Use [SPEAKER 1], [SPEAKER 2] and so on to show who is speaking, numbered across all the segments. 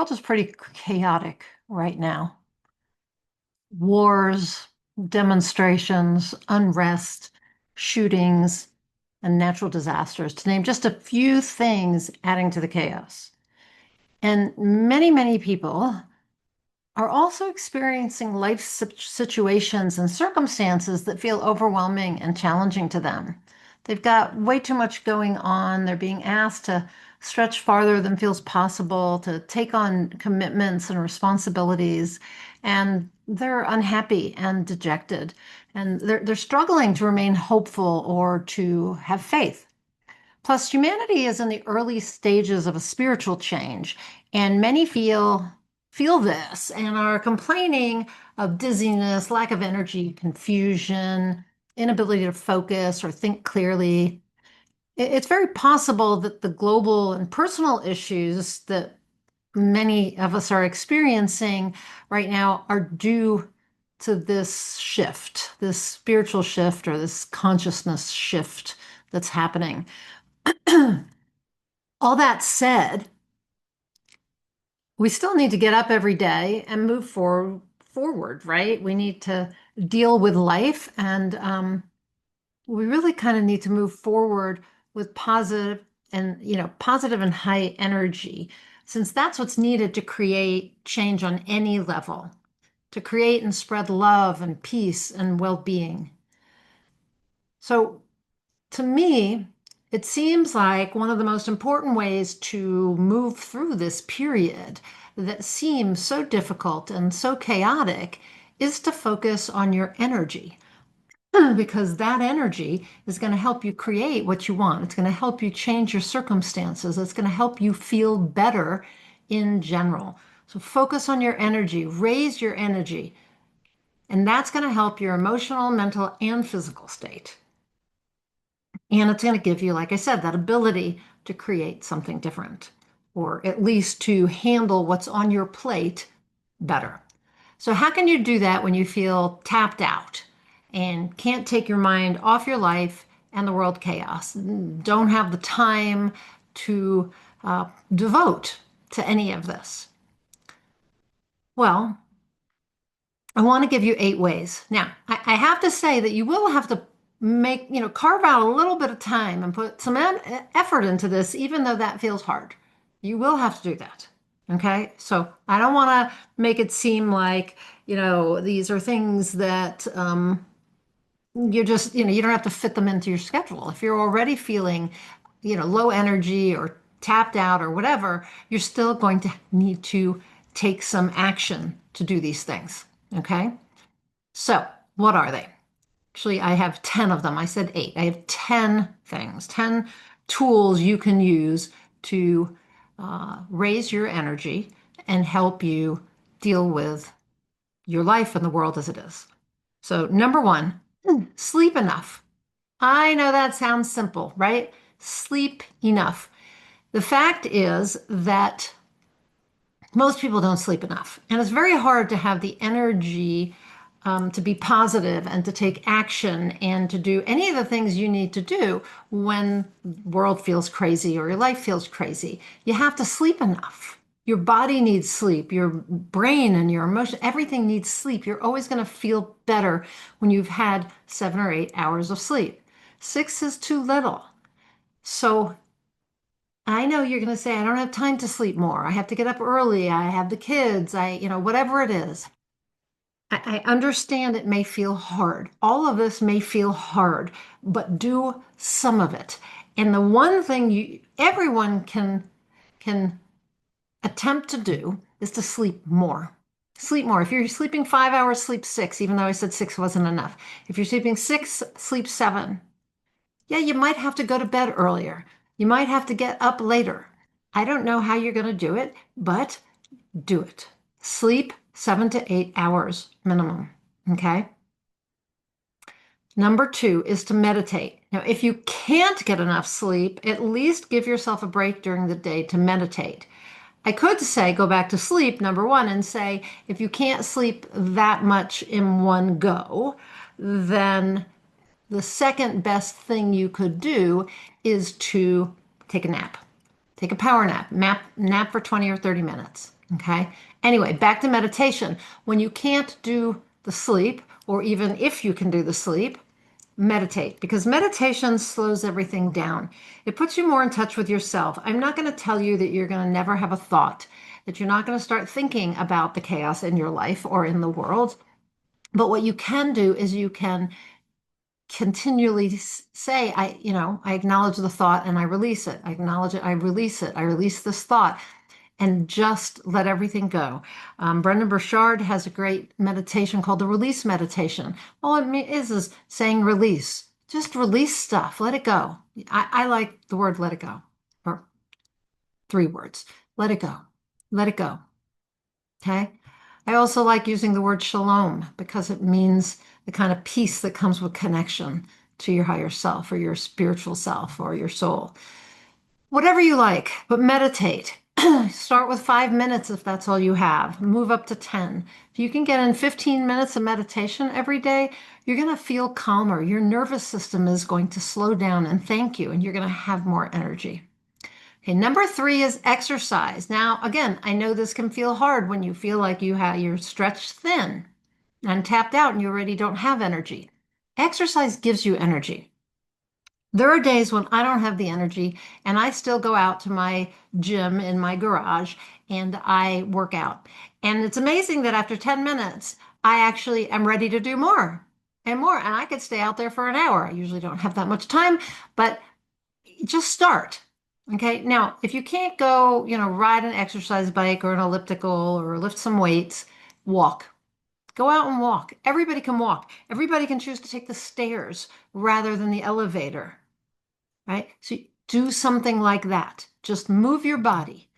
[SPEAKER 1] world is pretty chaotic right now. Wars, demonstrations, unrest, shootings, and natural disasters, to name just a few things adding to the chaos. And many people are also experiencing life situations and circumstances that feel overwhelming and challenging to them. They've got way too much going on. They're being asked to stretch farther than feels possible, to take on commitments and responsibilities, and they're unhappy and dejected. And they're struggling to remain hopeful or to have faith. Plus, humanity is in the early stages of a spiritual change, and many feel this and are complaining of dizziness, lack of energy, confusion, inability to focus or think clearly. It's very possible that the global and personal issues that many of us are experiencing right now are due to this shift, this spiritual shift or this consciousness shift that's happening. All that said, we still need to get up every day and move forward, right? We need to deal with life, and we really kind of need to move forward with positive and high energy, since that's what's needed to create change on any level, to create and spread love and peace and well-being. So to me, it seems like one of the most important ways to move through this period that seems so difficult and so chaotic is to focus on your energy, because that energy is going to help you create what you want. It's going to help you change your circumstances. It's going to help you feel better in general. So focus on your energy, raise your energy, and that's going to help your emotional, mental, and physical state. And it's going to give you, like I said, that ability to create something different, or at least to handle what's on your plate better. So, how can you do that when you feel tapped out and can't take your mind off your life and the world chaos? Don't have the time to devote to any of this? Well, I want to give you 8 ways. Now, I have to say that you will have to carve out a little bit of time and put some effort into this, even though that feels hard. You will have to do that. Okay. So I don't want to make it seem like, these are things that you're just, you don't have to fit them into your schedule. If you're already feeling, low energy or tapped out or whatever, you're still going to need to take some action to do these things. Okay. So what are they? Actually, I have 10 of them. I said 8. I have 10 things, 10 tools you can use to raise your energy and help you deal with your life and the world as it is. So, number 1, sleep enough. I know that sounds simple, right? Sleep enough. The fact is that most people don't sleep enough, and it's very hard to have the energy to be positive and to take action and to do any of the things you need to do when the world feels crazy or your life feels crazy. You have to sleep enough. Your body needs sleep. Your brain and your emotion, everything needs sleep. You're always going to feel better when you've had 7 or 8 hours of sleep. 6 is too little. So I know you're going to say, I don't have time to sleep more. I have to get up early. I have the kids. Whatever it is. I understand it may feel hard. All of this may feel hard, but do some of it. And the one thing everyone can attempt to do is to sleep more. Sleep more. If you're sleeping 5 hours, sleep 6, even though I said 6 wasn't enough. If you're sleeping 6, sleep 7. Yeah, you might have to go to bed earlier. You might have to get up later. I don't know how you're going to do it, but do it. Sleep 7 to 8 hours minimum. Okay. Number 2 is to meditate. Now, if you can't get enough sleep, at least give yourself a break during the day to meditate. I could say go back to sleep, number 1, and say if you can't sleep that much in one go, then the second best thing you could do is to take a nap. Take a power nap. Nap for 20 or 30 minutes. Okay. Anyway, back to meditation. When you can't do the sleep, or even if you can do the sleep, meditate because meditation slows everything down. It puts you more in touch with yourself. I'm not going to tell you that you're going to never have a thought, that you're not going to start thinking about the chaos in your life or in the world. But what you can do is you can continually say, I acknowledge the thought and I release it. I acknowledge it, I release it. I release this thought and just let everything go. Brendan Burchard has a great meditation called the release meditation. All is saying release. Just release stuff. Let it go. I like the word let it go, or 3 words. Let it go. Let it go. Okay. I also like using the word shalom because it means the kind of peace that comes with connection to your higher self or your spiritual self or your soul. Whatever you like, but meditate. Start with 5 minutes if that's all you have. Move up to 10. If you can get in 15 minutes of meditation every day, you're going to feel calmer. Your nervous system is going to slow down and thank you, and you're going to have more energy. Okay, number 3 is exercise. Now, again, I know this can feel hard when you feel like you're stretched thin and tapped out and you already don't have energy. Exercise gives you energy. There are days when I don't have the energy and I still go out to my gym in my garage and I work out. And it's amazing that after 10 minutes, I actually am ready to do more and more. And I could stay out there for an hour. I usually don't have that much time, but just start. Okay. Now, if you can't go, ride an exercise bike or an elliptical or lift some weights, walk. Go out and walk. Everybody can walk. Everybody can choose to take the stairs rather than the elevator, right? So do something like that. Just move your body.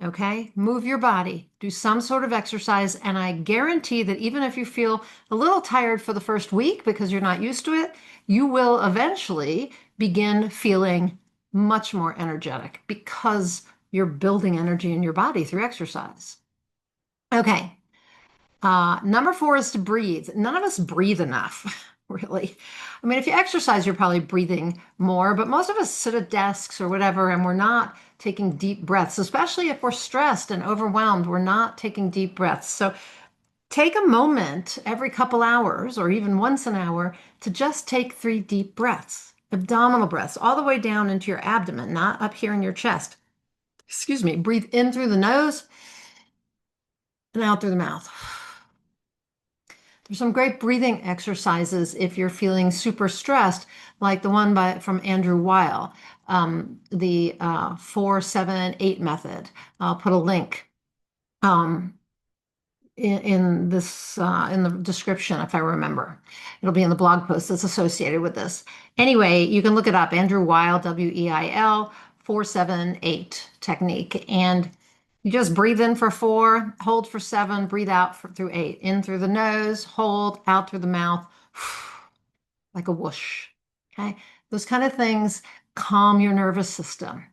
[SPEAKER 1] Okay. Move your body. Do some sort of exercise. And I guarantee that even if you feel a little tired for the first week because you're not used to it, you will eventually begin feeling much more energetic because you're building energy in your body through exercise. Okay. Number 4 is to breathe. None of us breathe enough, really. I mean, if you exercise, you're probably breathing more, but most of us sit at desks or whatever, and we're not taking deep breaths, especially if we're stressed and overwhelmed. We're not taking deep breaths. So take a moment every couple hours or even once an hour to just take 3 deep breaths, abdominal breaths, all the way down into your abdomen, not up here in your chest. Excuse me. Breathe in through the nose and out through the mouth. There's some great breathing exercises if you're feeling super stressed, like the one from Andrew Weil, the 4-7-8 method. I'll put a link um, in this in the description if I remember. It'll be in the blog post that's associated with this. Anyway, you can look it up. Andrew Weil, Weil, 4-7-8 technique, and you just breathe in for 4, hold for 7, breathe out through 8. In through the nose, hold out through the mouth, like a whoosh. Okay. Those kind of things calm your nervous system.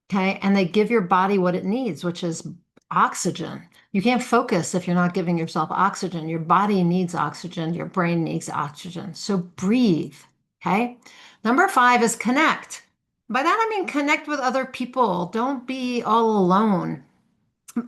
[SPEAKER 1] Okay. And they give your body what it needs, which is oxygen. You can't focus if you're not giving yourself oxygen. Your body needs oxygen. Your brain needs oxygen. So breathe. Okay. Number 5 is connect. By that, I mean connect with other people. Don't be all alone.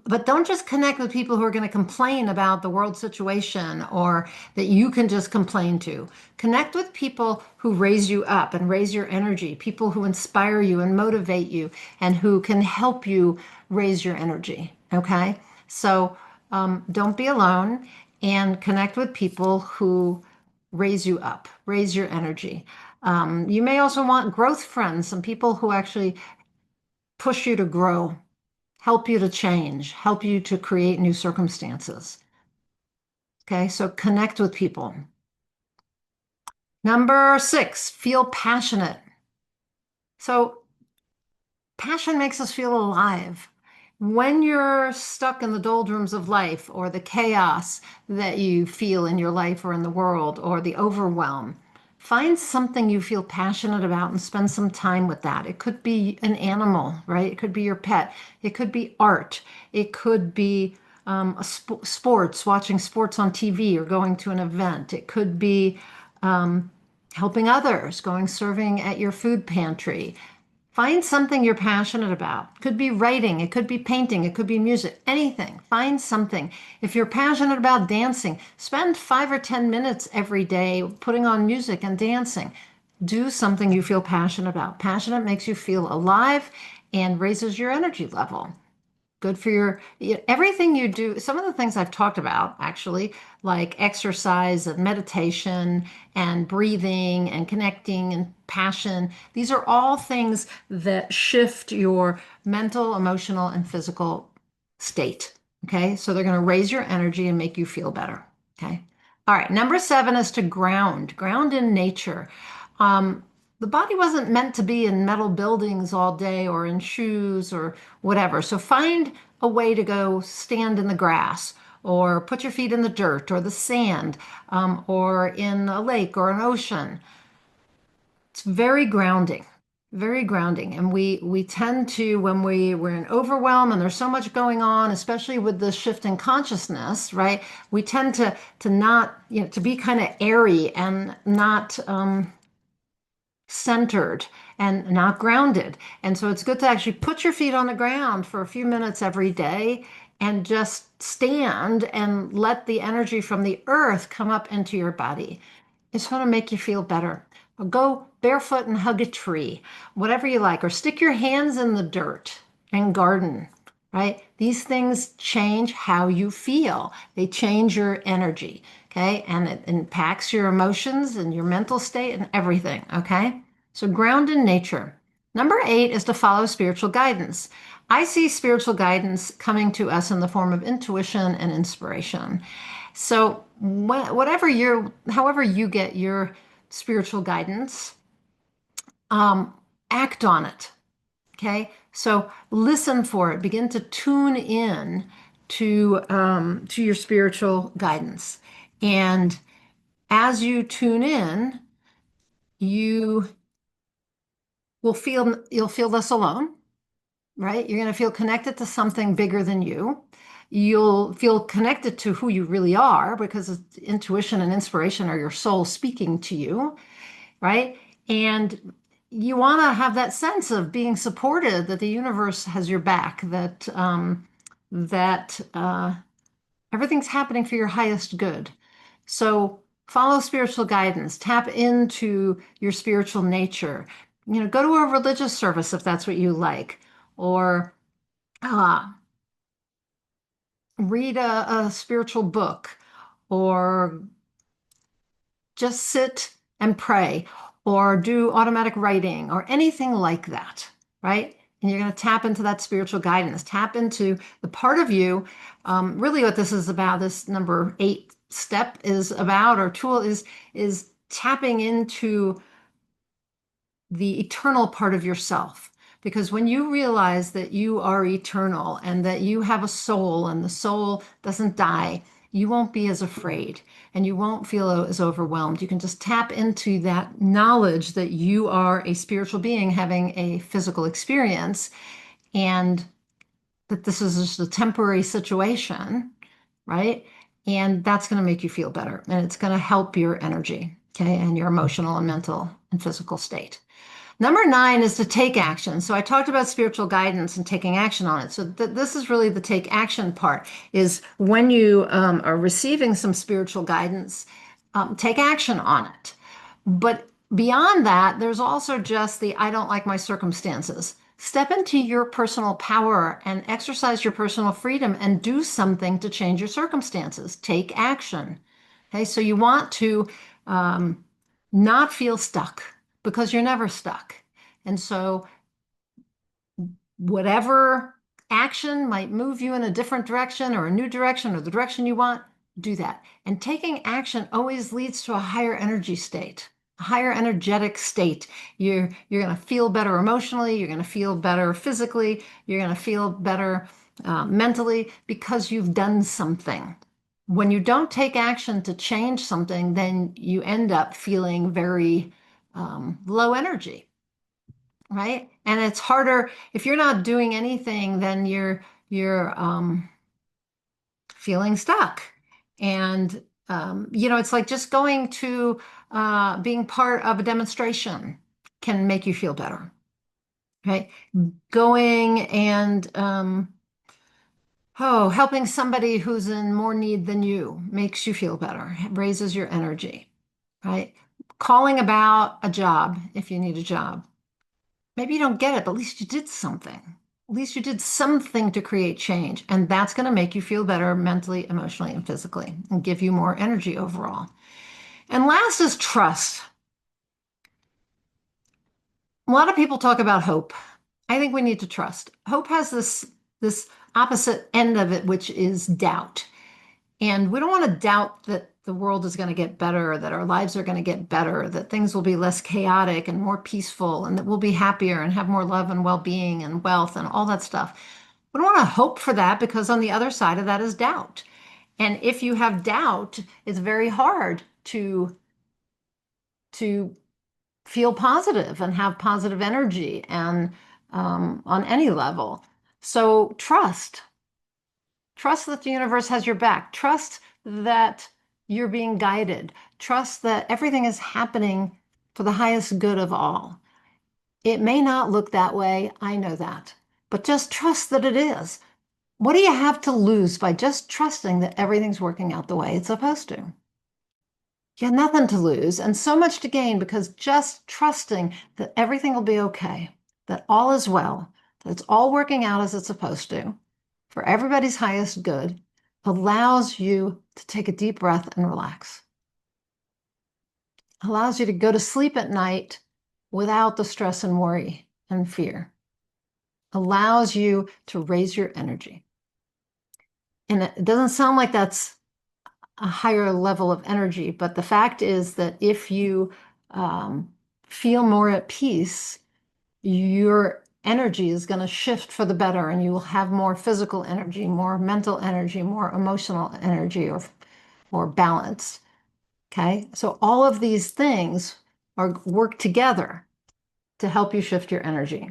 [SPEAKER 1] But don't just connect with people who are going to complain about the world situation or that you can just complain to. Connect with people who raise you up and raise your energy, people who inspire you and motivate you and who can help you raise your energy. Okay? So don't be alone and connect with people who raise you up, raise your energy. You may also want growth friends, some people who actually push you to grow, help you to change, help you to create new circumstances. Okay, so connect with people. Number 6, feel passionate. So passion makes us feel alive. When you're stuck in the doldrums of life or the chaos that you feel in your life or in the world or the overwhelm, find something you feel passionate about and spend some time with that. It could be an animal, right? It could be your pet. It could be art. It could be sports, watching sports on TV or going to an event. It could be helping others, serving at your food pantry. Find something you're passionate about. Could be writing, it could be painting, it could be music, anything. Find something. If you're passionate about dancing, spend 5 or 10 minutes every day putting on music and dancing. Do something you feel passionate about. Passionate makes you feel alive and raises your energy level. Good for your everything you do. Some of the things I've talked about, actually, like exercise and meditation and breathing and connecting and passion, these are all things that shift your mental, emotional, and physical state. Okay. So they're going to raise your energy and make you feel better. Okay. All right. Number 7 is to ground in nature. Um, the body wasn't meant to be in metal buildings all day or in shoes or whatever. So find a way to go stand in the grass or put your feet in the dirt or the sand, or in a lake or an ocean. It's very grounding, very grounding. And we tend to, when we're in overwhelm and there's so much going on, especially with the shift in consciousness, right? We tend to not, to be kind of airy and not centered and not grounded. And so it's good to actually put your feet on the ground for a few minutes every day and just stand and let the energy from the earth come up into your body. It's going to make you feel better. Or go barefoot and hug a tree, whatever you like, or stick your hands in the dirt and garden, right? These things change how you feel. They change your energy, okay? And it impacts your emotions and your mental state and everything, okay? So ground in nature. Number 8 is to follow spiritual guidance. I see spiritual guidance coming to us in the form of intuition and inspiration. So however you get your spiritual guidance, um, act on it. Okay, so listen for it. Begin to tune in to your spiritual guidance, and as you tune in, you you'll feel less alone, right? You're going to feel connected to something bigger than you. You'll feel connected to who you really are because intuition and inspiration are your soul speaking to you, right? And you want to have that sense of being supported, that the universe has your back, that everything's happening for your highest good. So follow spiritual guidance, tap into your spiritual nature. Go to a religious service if that's what you like, or uh, read a spiritual book, or just sit and pray, or do automatic writing, or anything like that, right? And you're going to tap into that spiritual guidance, tap into the part of you. Really, what this is about, this number 8 step is about, or tool is tapping into the eternal part of yourself. Because when you realize that you are eternal and that you have a soul and the soul doesn't die, you won't be as afraid and you won't feel as overwhelmed. You can just tap into that knowledge that you are a spiritual being having a physical experience, and that this is just a temporary situation, right? And that's going to make you feel better and it's going to help your energy, okay, and your emotional and mental and physical state. Number 9 is to take action. So I talked about spiritual guidance and taking action on it. So this is really the take action part, is when you are receiving some spiritual guidance, take action on it. But beyond that, there's also just the I don't like my circumstances. Step into your personal power and exercise your personal freedom and do something to change your circumstances. Take action. Okay, so you want to um, not feel stuck because you're never stuck. And so, whatever action might move you in a different direction or a new direction or the direction you want, do that. And taking action always leads to a higher energy state, a higher energetic state. You're going to feel better emotionally. You're going to feel better physically. You're going to feel better mentally because you've done something. When you don't take action to change something, then you end up feeling very low energy, right? And it's harder if you're not doing anything, then you're feeling stuck. And it's like just going to being part of a demonstration can make you feel better. right? Going and helping somebody who's in more need than you makes you feel better, raises your energy, right? Calling about a job if you need a job. Maybe you don't get it, but at least you did something. At least you did something to create change. And that's going to make you feel better mentally, emotionally, and physically and give you more energy overall. And last is trust. A lot of people talk about hope. I think we need to trust. Hope has this opposite end of it, which is doubt. And we don't want to doubt that the world is going to get better, that our lives are going to get better, that things will be less chaotic and more peaceful, and that we'll be happier and have more love and well-being and wealth and all that stuff. We don't want to hope for that because on the other side of that is doubt. And if you have doubt, it's very hard to feel positive and have positive energy and on any level. So trust that the universe has your back. Trust that you're being guided. Trust that everything is happening for the highest good of all. It may not look that way, I know that, but just trust that it is. What do you have to lose by just trusting that everything's working out the way it's supposed to? You have nothing to lose and so much to gain because just trusting that everything will be okay, that all is well, that it's all working out as it's supposed to, for everybody's highest good, allows you to take a deep breath and relax. Allows you to go to sleep at night without the stress and worry and fear. Allows you to raise your energy. And it doesn't sound like that's a higher level of energy. But the fact is that if you feel more at peace, your energy is going to shift for the better, and you will have more physical energy, more mental energy, more emotional energy, or balance. Okay. So all of these things are work together to help you shift your energy.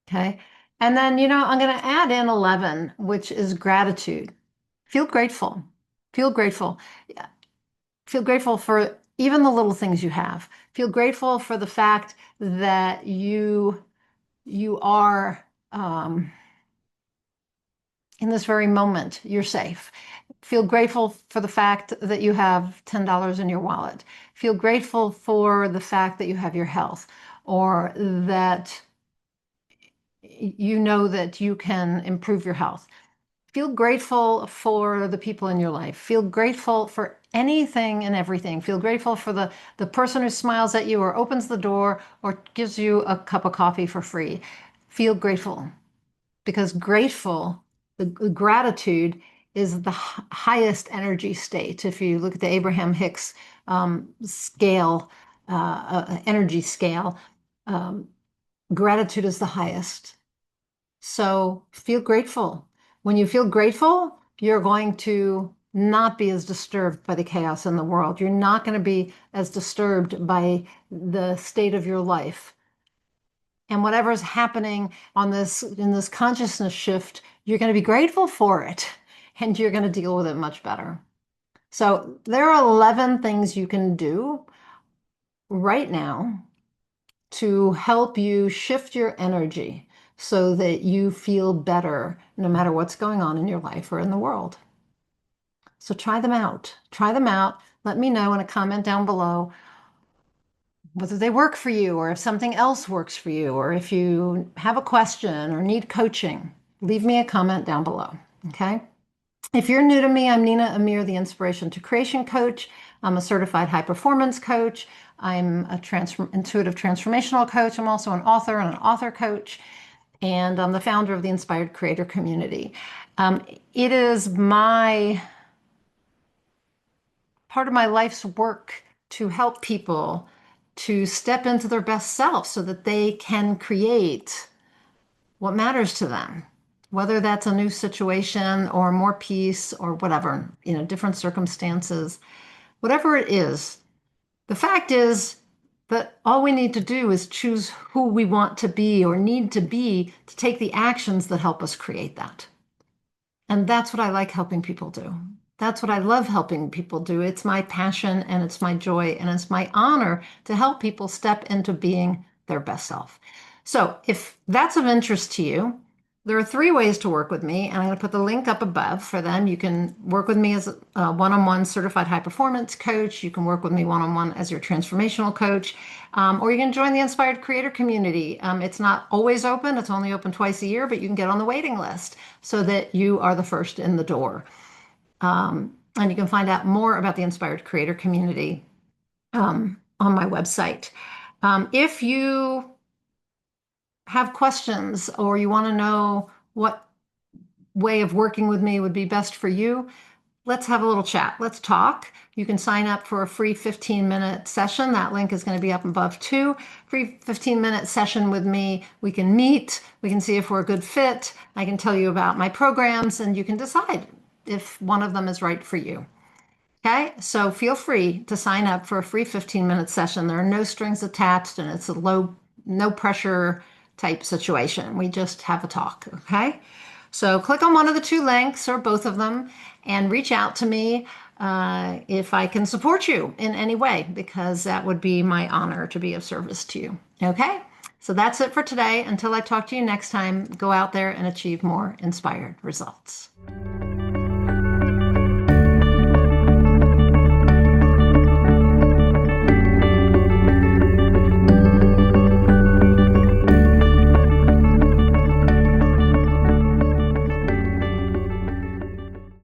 [SPEAKER 1] Okay. And then, I'm going to add in 11, which is gratitude. Feel grateful. Feel grateful. Feel grateful for even the little things you have. Feel grateful for the fact that you are in this very moment, you're safe. Feel grateful for the fact that you have $10 in your wallet. Feel grateful for the fact that you have your health, or that you know that you can improve your health. Feel grateful for the people in your life. Feel grateful for anything and everything. Feel grateful for the person who smiles at you or opens the door or gives you a cup of coffee for free. Feel grateful because the gratitude is the highest energy state. If you look at the Abraham Hicks scale, energy scale, um, gratitude is the highest. So feel grateful. When you feel grateful, you're going to not be as disturbed by the chaos in the world. You're not going to be as disturbed by the state of your life. And whatever's happening in this consciousness shift, you're going to be grateful for it and you're going to deal with it much better. So there are 11 things you can do right now to help you shift your energy so that you feel better no matter what's going on in your life or in the world. So try them out. Try them out. Let me know in a comment down below whether they work for you or if something else works for you, or if you have a question or need coaching, leave me a comment down below. Okay. If you're new to me, I'm Nina Amir, the Inspiration to Creation Coach. I'm a certified high performance coach. I'm a intuitive transformational coach. I'm also an author and an author coach. And I'm the founder of the Inspired Creator Community. It is part of my life's work to help people to step into their best self so that they can create what matters to them, whether that's a new situation or more peace or whatever, different circumstances, whatever it is. The fact is that all we need to do is choose who we want to be or need to be to take the actions that help us create that. And that's what I like helping people do. That's what I love helping people do. It's my passion and it's my joy and it's my honor to help people step into being their best self. So if that's of interest to you, there are three ways to work with me, and I'm going to put the link up above for them. You can work with me as a one-on-one certified high performance coach. You can work with me one-on-one as your transformational coach, or you can join the Inspired Creator community. It's not always open, it's only open twice a year, but you can get on the waiting list so that you are the first in the door. And you can find out more about the Inspired Creator community on my website. If you have questions or you want to know what way of working with me would be best for you, let's have a little chat. Let's talk. You can sign up for a free 15-minute session. That link is going to be up above too. Free 15-minute session with me. We can meet. We can see if we're a good fit. I can tell you about my programs and you can decide if one of them is right for you. Okay, so feel free to sign up for a free 15-minute session. There are no strings attached and it's a no pressure type situation. We just have a talk, okay? So click on one of the two links or both of them and reach out to me if I can support you in any way, because that would be my honor to be of service to you, okay? So that's it for today. Until I talk to you next time, go out there and achieve more inspired results.